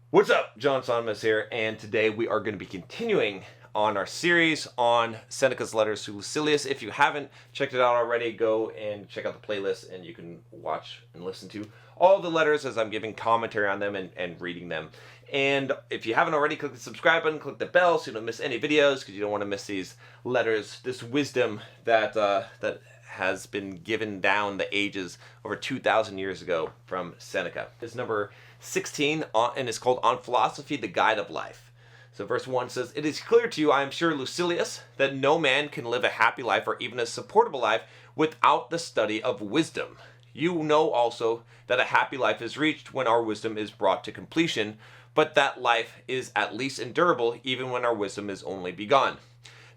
What's up? John Sonmas here, and today we are going to be continuing on our series on Seneca's letters to Lucilius. If you haven't checked it out already, go and check out the playlist and you can watch and listen to all the letters as I'm giving commentary on them and reading them. And if you haven't already, click the subscribe button, click the bell so you don't miss any videos, because you don't want to miss these letters, this wisdom that has been given down the ages over 2,000 years ago from Seneca. It's number 16 and it's called On Philosophy, the Guide of Life. So verse 1 says, "It is clear to you, I am sure, Lucilius, that no man can live a happy life or even a supportable life without the study of wisdom. You know also that a happy life is reached when our wisdom is brought to completion, but that life is at least endurable even when our wisdom is only begun.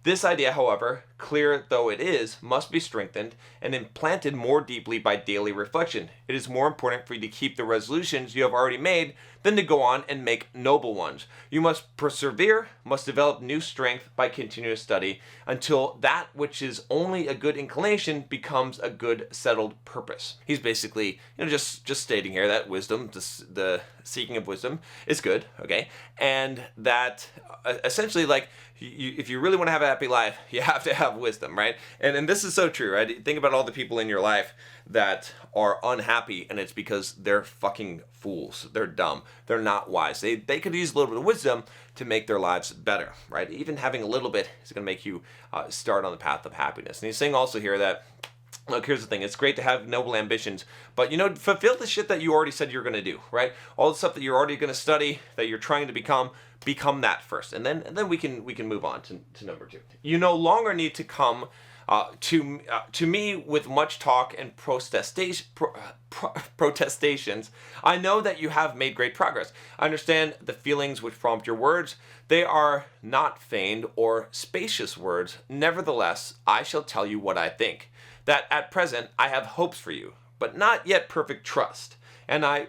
This idea, however, clear though it is, must be strengthened and implanted more deeply by daily reflection. It is more important for you to keep the resolutions you have already made than to go on and make noble ones. You must persevere, must develop new strength by continuous study, until that which is only a good inclination becomes a good settled purpose." He's basically, just stating here that wisdom, the seeking of wisdom, is good, okay, and that essentially, like, if you really want to have a happy life, you have to have wisdom, right? And this is so true, right? Think about all the people in your life that are unhappy, and it's because they're fucking fools. They're dumb. They're not wise. They could use a little bit of wisdom to make their lives better, right? Even having a little bit is going to make you start on the path of happiness. And he's saying also here that, look, here's the thing. It's great to have noble ambitions, but, fulfill the shit that you already said you're going to do, right? All the stuff that you're already going to study, that you're trying to become that first. And then we can move on to number 2. You no longer need to come to me with much talk and protestations. I know that you have made great progress. I understand the feelings which prompt your words. They are not feigned or spacious words. Nevertheless, I shall tell you what I think. That at present I have hopes for you, but not yet perfect trust. And I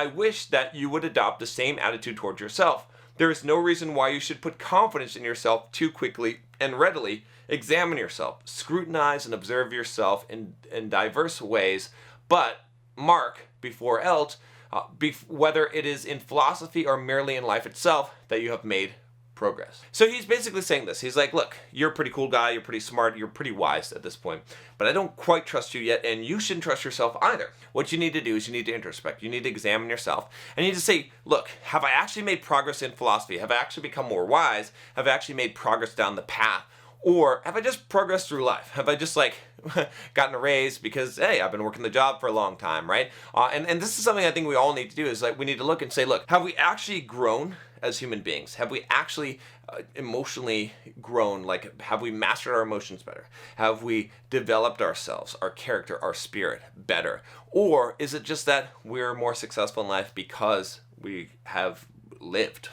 wish that you would adopt the same attitude towards yourself. There is no reason why you should put confidence in yourself too quickly and readily. Examine yourself, scrutinize and observe yourself in diverse ways, but mark before else whether it is in philosophy or merely in life itself that you have made progress. So he's basically saying this. He's like, look, you're a pretty cool guy, you're pretty smart, you're pretty wise at this point, but I don't quite trust you yet, and you shouldn't trust yourself either. What you need to do is you need to introspect. You need to examine yourself, and you need to say, look, have I actually made progress in philosophy? Have I actually become more wise? Have I actually made progress down the path? Or have I just progressed through life? Have I just gotten a raise because, hey, I've been working the job for a long time, right? And this is something I think we all need to do, is we need to look and say, look, have we actually grown as human beings? Have we actually emotionally grown? Have we mastered our emotions better? Have we developed ourselves, our character, our spirit better? Or is it just that we're more successful in life because we have lived?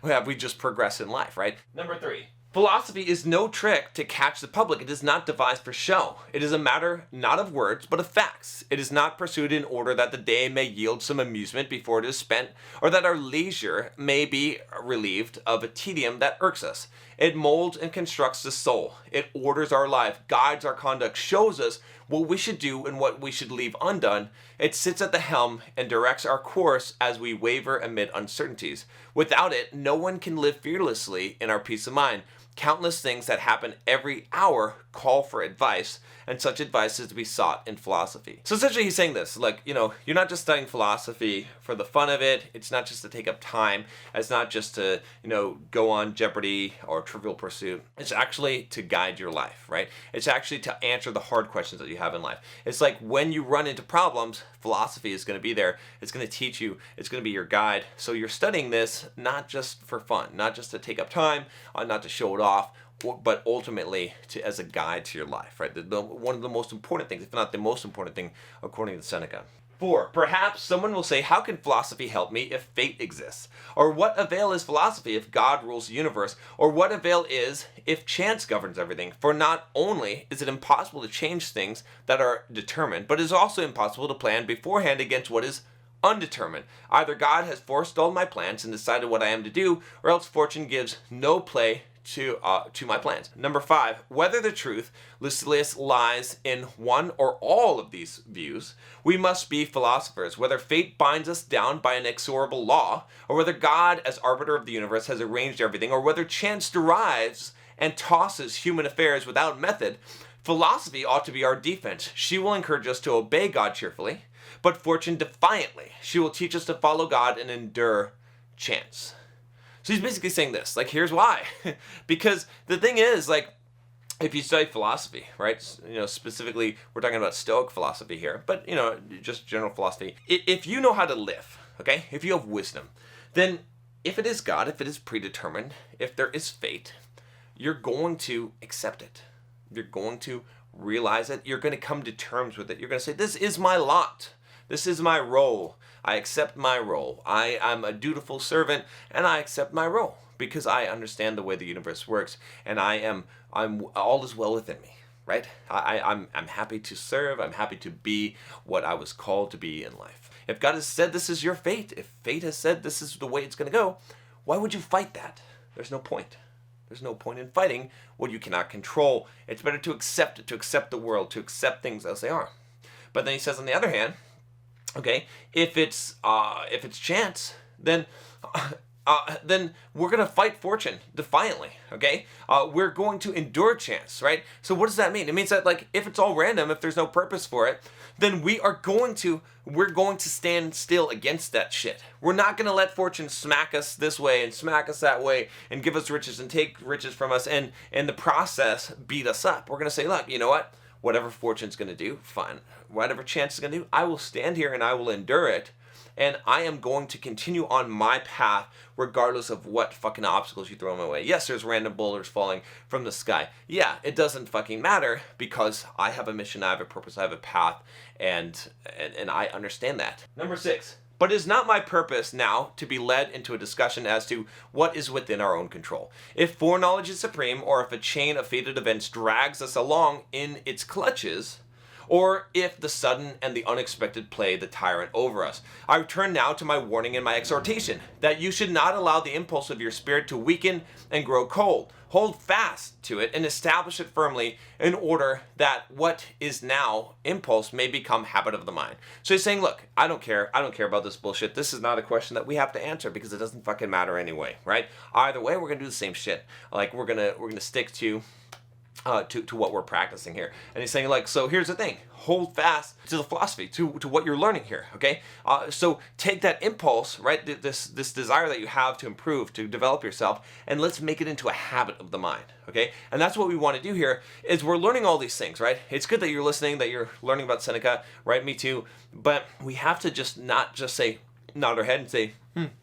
Have we just progressed in life, right? Number 3. Philosophy is no trick to catch the public. It is not devised for show. It is a matter not of words, but of facts. It is not pursued in order that the day may yield some amusement before it is spent, or that our leisure may be relieved of a tedium that irks us. It molds and constructs the soul. It orders our life, guides our conduct, shows us what we should do and what we should leave undone. It sits at the helm and directs our course as we waver amid uncertainties. Without it, no one can live fearlessly in our peace of mind. Countless things that happen every hour call for advice, and such advice is to be sought in philosophy. So essentially he's saying this, you're not just studying philosophy for the fun of it. It's not just to take up time. It's not just to, go on Jeopardy or Trivial Pursuit. It's actually to guide your life, right? It's actually to answer the hard questions that you have in life. It's like when you run into problems, philosophy is going to be there. It's going to teach you. It's going to be your guide. So you're studying this not just for fun, not just to take up time, not to show it off, but ultimately as a guide to your life, right? One of the most important things, if not the most important thing, according to Seneca. 4. Perhaps someone will say, how can philosophy help me if fate exists? Or what avail is philosophy if God rules the universe? Or what avail is if chance governs everything? For not only is it impossible to change things that are determined, but it is also impossible to plan beforehand against what is undetermined. Either God has forestalled my plans and decided what I am to do, or else fortune gives no play to my plans. Number 5, whether the truth, Lucilius, lies in one or all of these views, we must be philosophers. Whether fate binds us down by an inexorable law, or whether God, as arbiter of the universe, has arranged everything, or whether chance derives and tosses human affairs without method, philosophy ought to be our defense. She will encourage us to obey God cheerfully, but fortune defiantly. She will teach us to follow God and endure chance. So he's basically saying this, like, here's why. Because the thing is, like, if you study philosophy, right, specifically, we're talking about Stoic philosophy here, but, just general philosophy. If you know how to live, okay, if you have wisdom, then if it is God, if it is predetermined, if there is fate, you're going to accept it. You're going to realize it. You're going to come to terms with it. You're going to say, this is my lot. This is my role. I accept my role. I'm a dutiful servant, and I accept my role because I understand the way the universe works, and I'm all is well within me, right? I'm happy to serve. I'm happy to be what I was called to be in life. If God has said this is your fate, if fate has said this is the way it's going to go, why would you fight that? There's no point. There's no point in fighting what you cannot control. It's better to accept it, to accept the world, to accept things as they are. But then he says, on the other hand, okay, if it's chance, then we're gonna fight fortune defiantly. Okay, we're going to endure chance, right? So what does that mean? It means that, like, if it's all random, if there's no purpose for it, then we're going to stand still against that shit. We're not gonna let fortune smack us this way and smack us that way and give us riches and take riches from us and in the process beat us up. We're gonna say, look, you know what? Whatever fortune's going to do, fine. Whatever chance is going to do, I will stand here and I will endure it. And I am going to continue on my path regardless of what fucking obstacles you throw my way. Yes, there's random boulders falling from the sky. Yeah, it doesn't fucking matter because I have a mission, I have a purpose, I have a path, and I understand that. Number 6. But it is not my purpose now to be led into a discussion as to what is within our own control. If foreknowledge is supreme, or if a chain of fated events drags us along in its clutches, or if the sudden and the unexpected play the tyrant over us. I return now to my warning and my exhortation, that you should not allow the impulse of your spirit to weaken and grow cold. Hold fast to it and establish it firmly in order that what is now impulse may become habit of the mind. So he's saying, look, I don't care about this bullshit. This is not a question that we have to answer because it doesn't fucking matter anyway, right? Either way, we're gonna do the same shit. Like, we're gonna stick to what we're practicing here. And he's saying, like, so here's the thing, hold fast to the philosophy, to what you're learning here, okay? So take that impulse, right, this desire that you have to improve, to develop yourself, and let's make it into a habit of the mind, okay? And that's what we want to do here, is we're learning all these things, right? It's good that you're listening, that you're learning about Seneca, right? Me too. But we have to not just say, nod our head and say,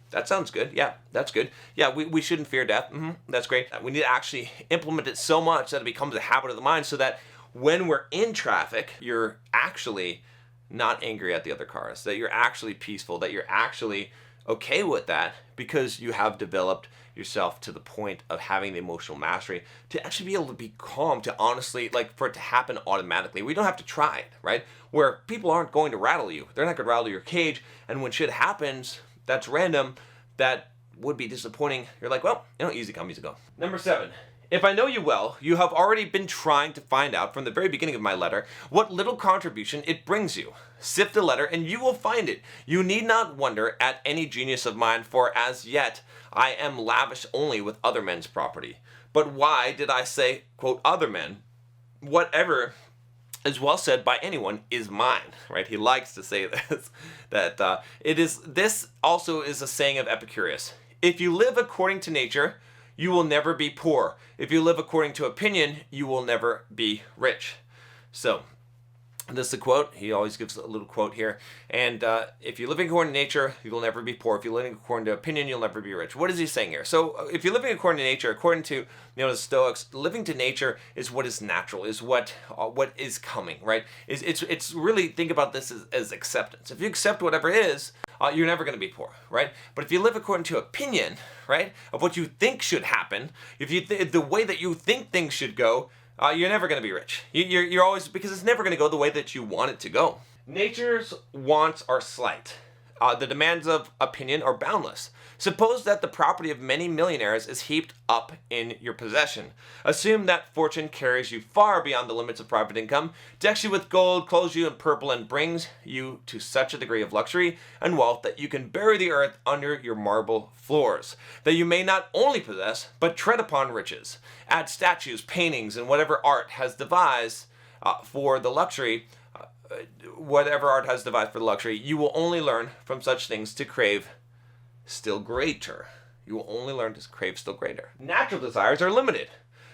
that sounds good. Yeah, that's good. Yeah, we shouldn't fear death. That's great. We need to actually implement it so much that it becomes a habit of the mind so that when we're in traffic, you're actually not angry at the other cars, that you're actually peaceful, that you're actually okay with that because you have developed yourself to the point of having the emotional mastery to actually be able to be calm, to honestly, like, for it to happen automatically. We don't have to try it, right? Where people aren't going to rattle you. They're not going to rattle your cage. And when shit happens, that's random, that would be disappointing. You're like, well, easy come, easy go. Number 7. If I know you well, you have already been trying to find out from the very beginning of my letter what little contribution it brings you. Sift the letter and you will find it. You need not wonder at any genius of mine, for as yet I am lavish only with other men's property. But why did I say, quote, other men? Whatever is well said by anyone is mine, right? He likes to say this, that this also is a saying of Epicurus. If you live according to nature, you will never be poor. If you live according to opinion, you will never be rich. So, this is a quote. He always gives a little quote here. And if you're living according to nature, you will never be poor. If you're living according to opinion, you'll never be rich. What is he saying here? So if you're living according to nature, according to the Stoics, living to nature is what is natural, is what is coming, right? It's really, think about this as acceptance. If you accept whatever is, you're never going to be poor, right? But if you live according to opinion, right, of what you think should happen, if the way that you think things should go, you're never going to be rich. You're always, because it's never going to go the way that you want it to go. Nature's wants are slight. The demands of opinion are boundless. Suppose that the property of many millionaires is heaped up in your possession. Assume that fortune carries you far beyond the limits of private income, decks you with gold, clothes you in purple, and brings you to such a degree of luxury and wealth that you can bury the earth under your marble floors, that you may not only possess, but tread upon riches. Add statues, paintings, and whatever art has devised for the luxury, you will only learn from such things to crave still greater. You will only learn to crave still greater. Natural desires are limited,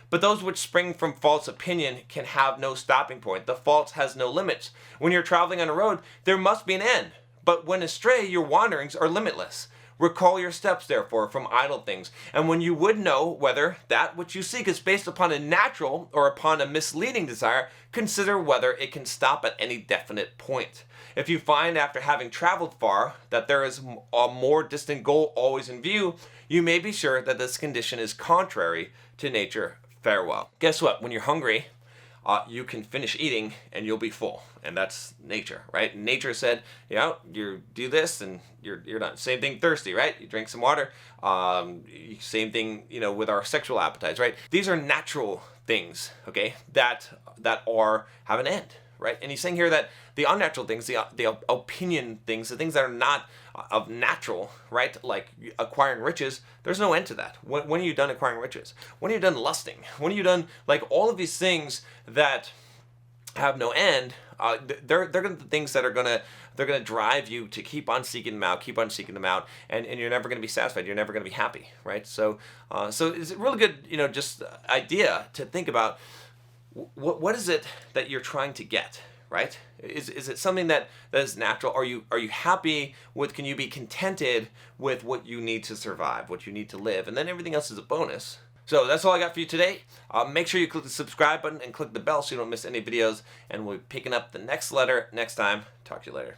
but those which spring from false opinion can have no stopping point. The false has no limits. When you're traveling on a road, there must be an end, but when astray, your wanderings are limitless. Recall your steps, therefore, from idle things, and when you would know whether that which you seek is based upon a natural or upon a misleading desire, consider whether it can stop at any definite point. If you find after having traveled far that there is a more distant goal always in view, you may be sure that this condition is contrary to nature. Farewell. Guess what? When you're hungry, you can finish eating and you'll be full, and that's nature, right? Nature said, you do this and you're done. Same thing, thirsty, right? You drink some water. Same thing, with our sexual appetites, right? These are natural things, okay, that have an end, right? And he's saying here that the unnatural things, the opinion things, the things that are not of natural, right, like acquiring riches, there's no end to that. When are you done acquiring riches? When are you done lusting? When are you done, like, all of these things that have no end? They're gonna the things that are gonna drive you to keep on seeking them out, and you're never gonna be satisfied. You're never gonna be happy, right? So it's a really good, just idea to think about. What is it that you're trying to get, right? Is it something that is natural? Are you happy with? Can you be contented with what you need to survive, what you need to live, and then everything else is a bonus. So that's all I got for you today. Make sure you click the subscribe button and click the bell so you don't miss any videos. And we'll be picking up the next letter next time. Talk to you later.